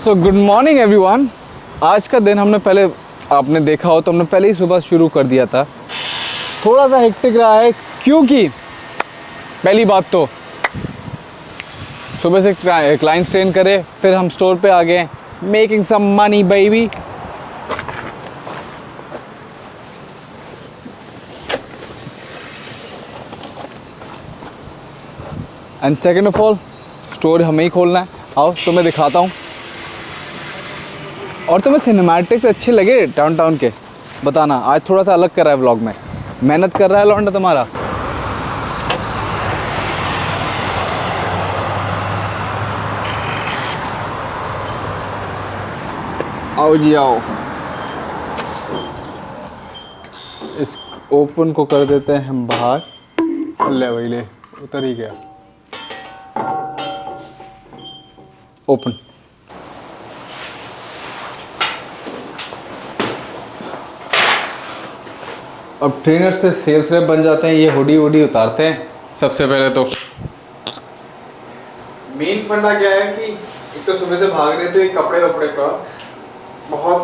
So good morning everyone. आज का दिन हमने पहले आपने देखा हो तो हमने पहले ही सुबह शुरू कर दिया था। थोड़ा सा हेक्टिक रहा है क्योंकि पहली बात तो सुबह से क्लाइंट्स ट्रेन करे, फिर हम स्टोर पे आ गए making some money baby. And second of all store हमें ही खोलना है। आओ तुम्हें दिखाता हूँ। और तुम्हें सिनेमैटिक्स अच्छे लगे टाउन के बताना। आज थोड़ा सा अलग कर रहा है व्लॉग में, मेहनत कर रहा है लौंडा तुम्हारा। आओ जी आओ। इस ओपन को कर देते हैं हम बाहर। ले भाई ले, उतर ही गया। ओपन। अब ट्रेनर से सेल्स रेप बन जाते हैं। ये हुडी उतारते हैं। सबसे पहले तो मेन फंडा क्या है कि एक तो सुबह से भाग रहे तो ये कपड़े वपड़े का बहुत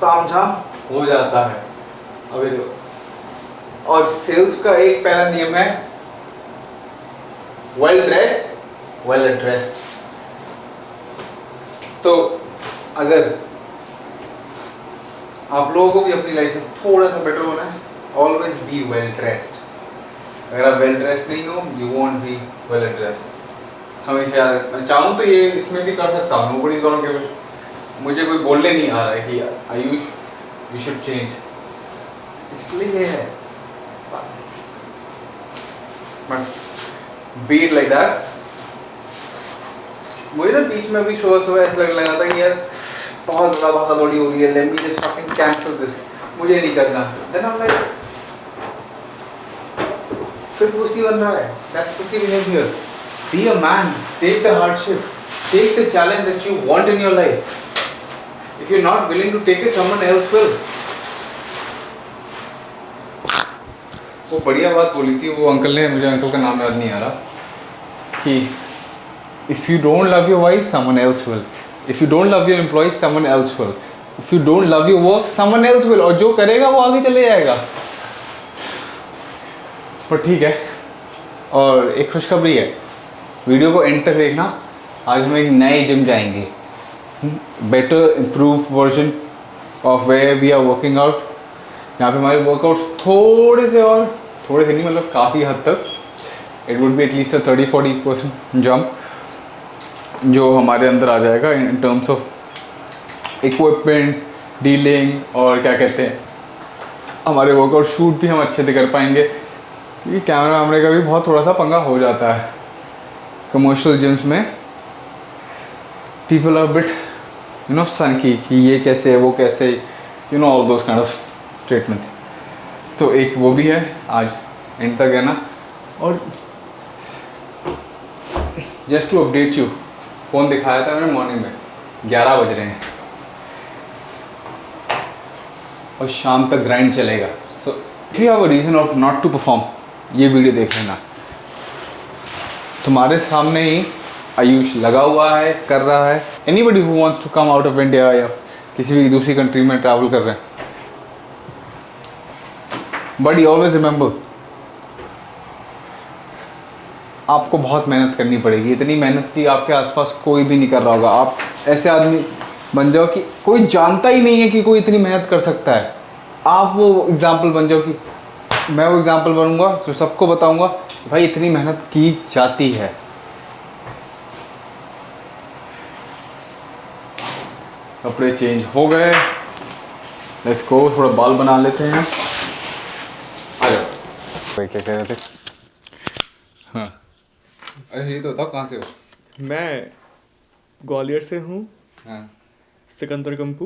तामझाम हो जाता है। अभी देखो, और सेल्स का एक पहला नियम है वेल ड्रेस्ड वेल एड्रेस्ड। तो अगर आप लोगों को भी अपनी लाइफ में थोड़ा सा बेटर होना है, ऑलवेज बी वेल ड्रेस्ड। अगर आप वेल ड्रेस्ड नहीं हो, you won't be well dressed. हमेशा मैं चाहूँ तो ये इसमें भी कर सकता हूँ, nobody is gonna give it. मुझे कोई बोलने नहीं आ रहा है कि आयुष यू शुड चेंज, इसलिए ये है। But B it like that. मुझे ना बीच में भी सुबह ऐसा लगने लगा था कि यार बहुत ज़्यादा भागा दौड़ी हो रही है, let me just fucking cancel this, मुझे नहीं करना। देन आई एम लाइक फिर पुसी बन रहा है। That's pussy behaviour. Be a man, take the hardship, take the challenge that you want in your life. If you are not willing to take it, someone else will. वो बढ़िया बात बोली थी वो अंकल ने, मुझे अंकल का नाम याद नहीं आ रहा, कि if you don't love your wife, someone else will. If you don't love your employees, someone else will. If you don't love your work, someone else will. और जो करेगा वो आगे चले जाएगा। पर ठीक है। और एक खुशखबरी है, वीडियो को एंड तक देखना। आज हम एक नए जिम जाएंगे, better improve version of where we are working out. यहाँ पे हमारे वर्कआउट्स थोड़े से नहीं मतलब काफ़ी हद तक, it would be at least 30-40% jump जो हमारे अंदर आ जाएगा in terms of equipment, dealing और क्या कहते हैं, हमारे वर्कआउट शूट भी हम अच्छे से कर पाएंगे। क्योंकि कैमरा वैमरे का भी बहुत थोड़ा सा पंगा हो जाता है कमर्शियल जिम्स में। People are bit you know सनकी कि ये कैसे है वो कैसे, you know all those kind of statements. तो एक वो भी है, आज एंड तक है ना। और just to update you, phone दिखाया था मैंने मॉर्निंग में, 11 बज रहे हैं और शाम तक ग्राइंड चलेगा। So if you have a reason of not to perform, ये वीडियो देख लेना। तुम्हारे सामने ही आयुष लगा हुआ है, कर रहा है। Anybody who wants to come out of India या किसी भी दूसरी कंट्री में ट्रैवल कर रहे हैं, बट यू ऑलवेज रिमेंबर आपको बहुत मेहनत करनी पड़ेगी। इतनी मेहनत की आपके आसपास कोई भी नहीं कर रहा होगा। आप ऐसे आदमी बन जाओ कि कोई जानता ही नहीं है कि कोई इतनी मेहनत कर सकता है। आप वो एग्जाम्पल बन जाओ कि मैं वो एग्जाम्पल बनूंगा जो सबको बताऊंगा भाई इतनी मेहनत की जाती है। कपड़े चेंज हो गए, लेट्स गो। थोड़ा बाल बना लेते हैं। आ जाओ। भाई क्या कह रहे थे? हाँ अरे ये तो बताओ कहाँ से हो? मैं ग्वालियर से हूँ। हाँ। सिकंदर कंपू।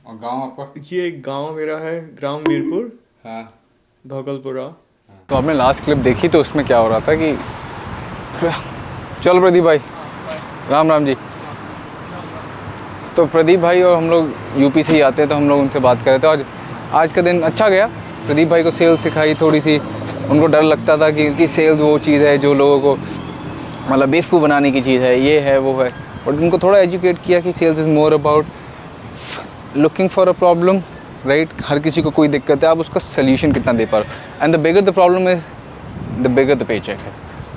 और गांव आपका? ये गांव मेरा है ग्राम मीरपुर। हाँ। धौगलपुरा। तो आपने लास्ट क्लिप देखी तो उसमें क्या हो रहा था कि चल प्रदीप भाई, राम राम जी। तो प्रदीप भाई और हम लोग यूपी से ही आते हैं तो हम लोग उनसे बात कर रहे थे। और आज का दिन अच्छा गया। प्रदीप भाई को सेल्स सिखाई थोड़ी सी। उनको डर लगता था कि सेल्स वो चीज़ है जो लोगों को मतलब बेवकूफ़ बनाने की चीज़ है, ये है वो है। बट उनको थोड़ा एजुकेट किया कि sales is more about looking for a problem, right. हर किसी को कोई दिक्कत है, आप उसका सोल्यूशन कितना दे पा रहे हो, and the bigger the problem is the bigger the pay cheque है।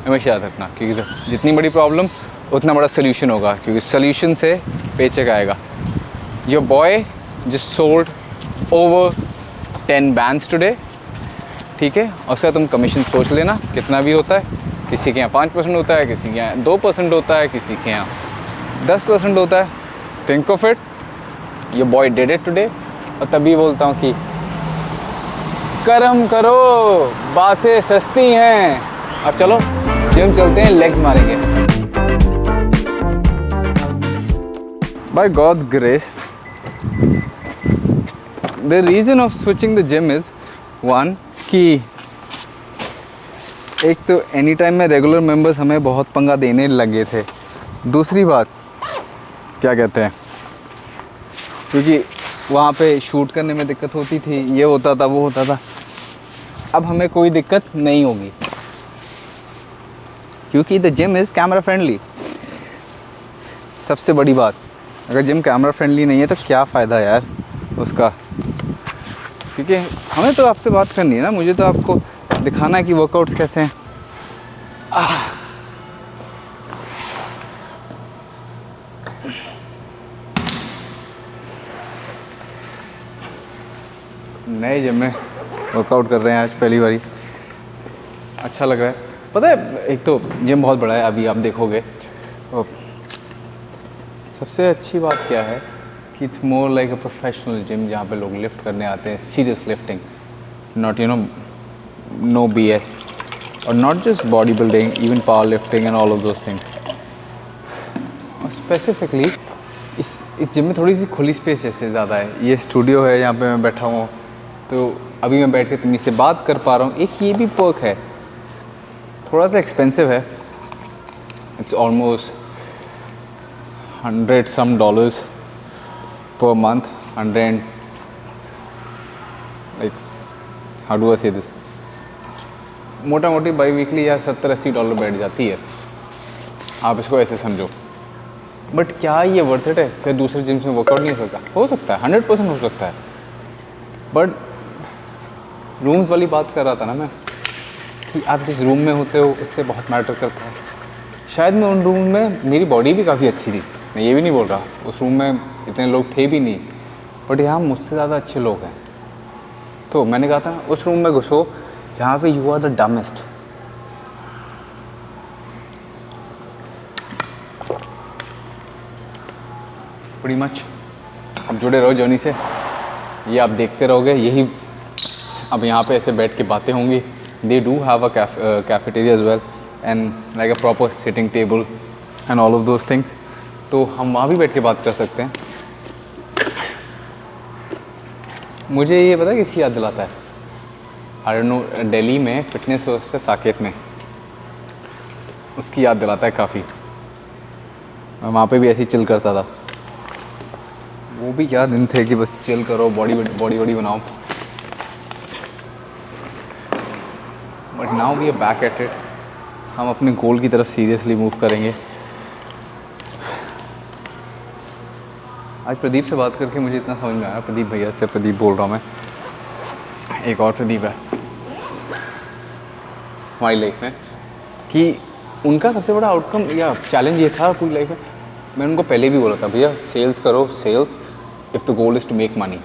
हमेशा याद रखना, क्योंकि जितनी बड़ी प्रॉब्लम उतना बड़ा सोल्यूशन होगा, क्योंकि सोल्यूशन से पे चेक आएगा। Your boy just sold over 10 bands today, ठीक है। और उसका तुम कमीशन सोच लेना कितना भी होता है। किसी के यहाँ 5% होता है, किसी के यहाँ 2% होता है, किसी के यहाँ 10% होता है। Think of it, your boy did it today. और तभी बोलता हूँ कि कर्म करो, बातें सस्ती हैं। अब चलो जिम चलते हैं, लेग्स मारेंगे। By God grace, the reason of switching the gym is one कि एक तो एनी टाइम में रेगुलर मेंबर्स हमें बहुत पंगा देने लगे थे। दूसरी बात क्या कहते हैं, क्योंकि वहाँ पे शूट करने में दिक्कत होती थी, ये होता था, वो होता था। अब हमें कोई दिक्कत नहीं होगी, क्योंकि the gym is camera friendly. सबसे बड़ी बात, अगर जिम कैमरा फ्रेंडली नहीं है तो क्या फ़ायदा यार उसका। क्योंकि हमें तो आपसे बात करनी है ना, मुझे तो आपको दिखाना है कि वर्कआउट्स कैसे हैं। नए जिम में वर्कआउट कर रहे हैं आज पहली बारी, अच्छा लग रहा है। पता है, एक तो जिम बहुत बड़ा है, अभी आप देखोगे। और सबसे अच्छी बात क्या है कि it's more like a professional gym, जहाँ पे लोग लिफ्ट करने आते हैं, serious lifting, not you know no BS, और not just body building, even power lifting and all of those things. और स्पेसिफिकली इस जिम में थोड़ी सी खुली स्पेस जैसे ज़्यादा है। ये स्टूडियो है, यहाँ पे मैं बैठा हूँ, तो अभी मैं बैठ के तुम से बात कर पा रहा हूँ। एक ये भी पर्क है, थोड़ा सा एक्सपेंसिव है, it's almost $100 per month, 100 like how do I say this, मोटा मोटी बाई वीकली या $70-80 बैठ जाती है, आप इसको ऐसे समझो। बट क्या ये वर्थ इट है? क्या दूसरे जिम्स में वर्कआउट नहीं हो सकता? हो सकता है, 100% हो सकता है। बट रूम्स वाली बात कर रहा था ना मैं, कि आप जिस रूम में होते हो उससे बहुत मैटर करता है। शायद मैं उन रूम में, मेरी बॉडी भी काफ़ी अच्छी थी, मैं ये भी नहीं बोल रहा, उस रूम में इतने लोग थे भी नहीं, बट यहाँ मुझसे ज़्यादा अच्छे लोग हैं। तो मैंने कहा था उस रूम में घुसो जहाँ पे you are the dumbest. Pretty much अब जुड़े रहो जर्नी से, ये आप देखते रहोगे। यही अब यहाँ पे ऐसे बैठ के बातें होंगी। They do have a cafeteria as well and like a proper sitting table and all of those things, तो हम वहाँ भी बैठ के बात कर सकते हैं। मुझे ये पता है किसकी याद दिलाता है? आई डोंट नो, दिल्ली में फिटनेस फर्स्ट है साकेत में, उसकी याद दिलाता है काफ़ी। मैं वहाँ पे भी ऐसे ही चिल करता था। वो भी क्या दिन थे कि बस चिल करो, बॉडी बनाओ। But now we are back at it, हम अपने गोल की तरफ सीरियसली मूव करेंगे। आज प्रदीप से बात करके मुझे इतना समझ में आया, प्रदीप भैया से, प्रदीप बोल रहा हूँ मैं, एक और प्रदीप है हमारी लाइफ में, कि उनका सबसे बड़ा आउटकम या चैलेंज ये था पूरी लाइफ में। मैंने उनको पहले भी बोला था, भैया सेल्स करो, sales if the goal is to make money.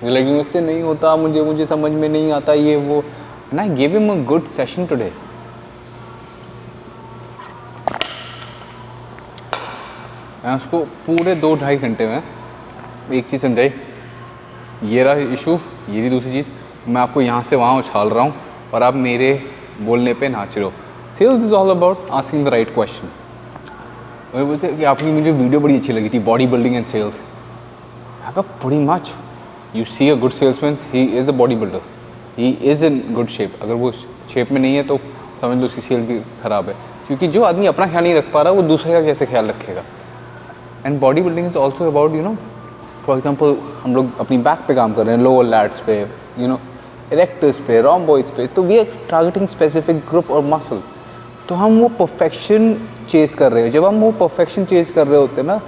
लेकिन उससे नहीं होता, मुझे समझ में नहीं आता ये वो। And I give him a good session today. मैं उसको पूरे 2-2.5 घंटे में एक चीज़ समझाई, ये रहा इशू, ये थी दूसरी चीज़, मैं आपको यहाँ से वहाँ उछाल रहा हूँ और आप मेरे बोलने पे नाच रहे हो। Sales is all about asking the right question. और बोलते कि आपकी मुझे वीडियो बड़ी अच्छी लगी थी, body building and sales. I कहा pretty much, you see a good salesman, he is a body builder, he is in good shape. अगर वो शेप में नहीं है तो समझ लो उसकी सेल भी ख़राब है, क्योंकि जो आदमी अपना ख्याल नहीं रख पा रहा वो दूसरे का कैसे ख्याल रखेगा। And body building is also about you know, for example हम लोग अपनी बैक पे काम कर रहे हैं, लोअर लैट्स पे, यू नो इरेक्टर्स पे, रोम्बॉइड्स पे, तो we are targeting specific group और मसल। तो हम वो परफेक्शन चेस कर रहे हो, जब हम वो परफेक्शन चेस कर रहे होते हैं ना,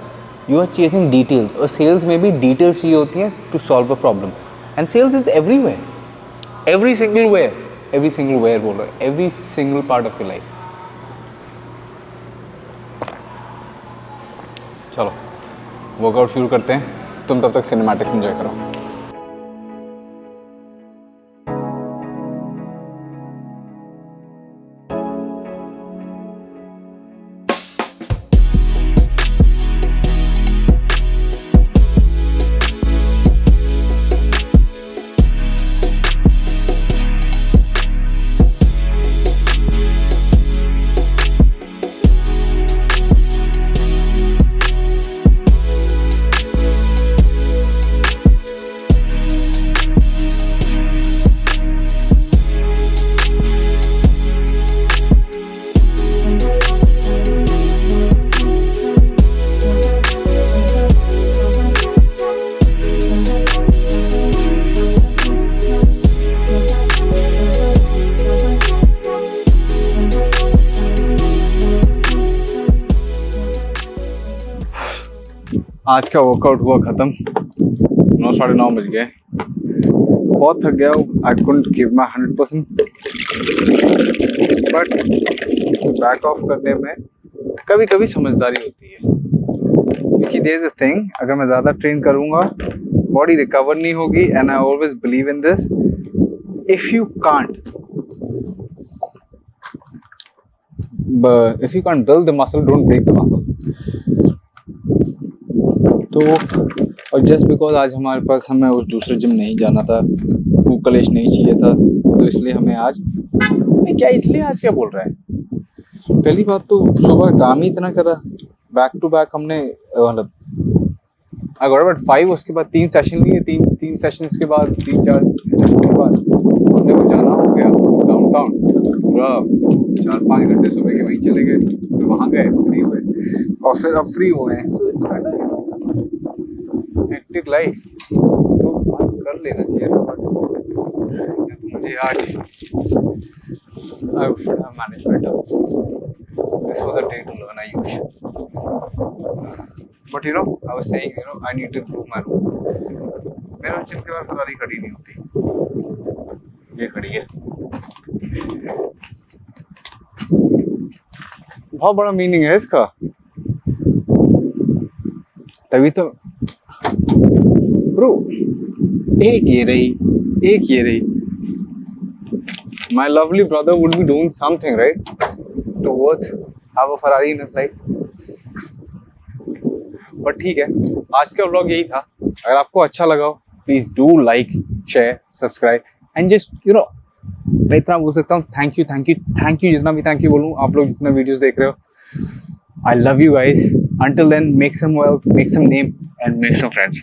यू आर चेसिंग डिटेल्स, और सेल्स में भी डिटेल्स चाहिए होती हैं to solve a problem, and sales is everywhere, every single where बोल रहे हैं, every single part of your life. चलो वर्कआउट शुरू करते हैं, तुम तब तक सिनेमैटिक्स एंजॉय करो। आज का वर्कआउट हुआ ख़त्म, 9 साढ़े 9 बज गए, बहुत थक गया हूँ। I couldn't give my 100%, but back of करने में कभी कभी समझदारी होती है, क्योंकि देयर इज अ थिंग, अगर मैं ज़्यादा ट्रेन करूँगा बॉडी रिकवर नहीं होगी, and I always believe in this, if you can't build the muscle, don't break the muscle। तो और जस्ट बिकॉज आज हमारे पास हमें उस दूसरे जिम नहीं जाना था, वो कलेश नहीं चाहिए था, तो इसलिए हमें आज नहीं, क्या इसलिए आज क्या बोल रहा है, पहली बात तो सुबह काम ही इतना करा, बैक टू बैक हमने मतलब अगर 5, उसके बाद 3 सेशन लिए, 3 सेशंस के बाद 3-4 सेशन के बाद हमने को जाना हो गया डाउनटाउन, पूरा 4-5 घंटे सुबह के वहीं चले गए, फिर वहाँ गए, फ्री हुए, और फिर अब फ्री हुए हैं, so it's kind of hectic life, तो आज कर लेना चाहिए था, बट मुझे आज I should have managed better. This was a day to learn, I should. But I was saying, I need to improve my room. मेरे जिम के बाद फरारी खड़ी नहीं होती, ये खड़ी है। बहुत बड़ा मीनिंग है इसका, तभी तो ब्रो, एक ये रही, my lovely brother would be doing something, right, to worth have a Ferrari in his life। But ठीक है, आज का व्लॉग यही था। अगर आपको अच्छा लगा हो, please do like, share, subscribe, and just मैं इतना बोल सकता हूँ, थैंक यू, जितना भी थैंक यू बोलूँ, आप लोग जितना वीडियोस देख रहे हो, I love you guys. Until then, make some wealth, make some name, and make some friends.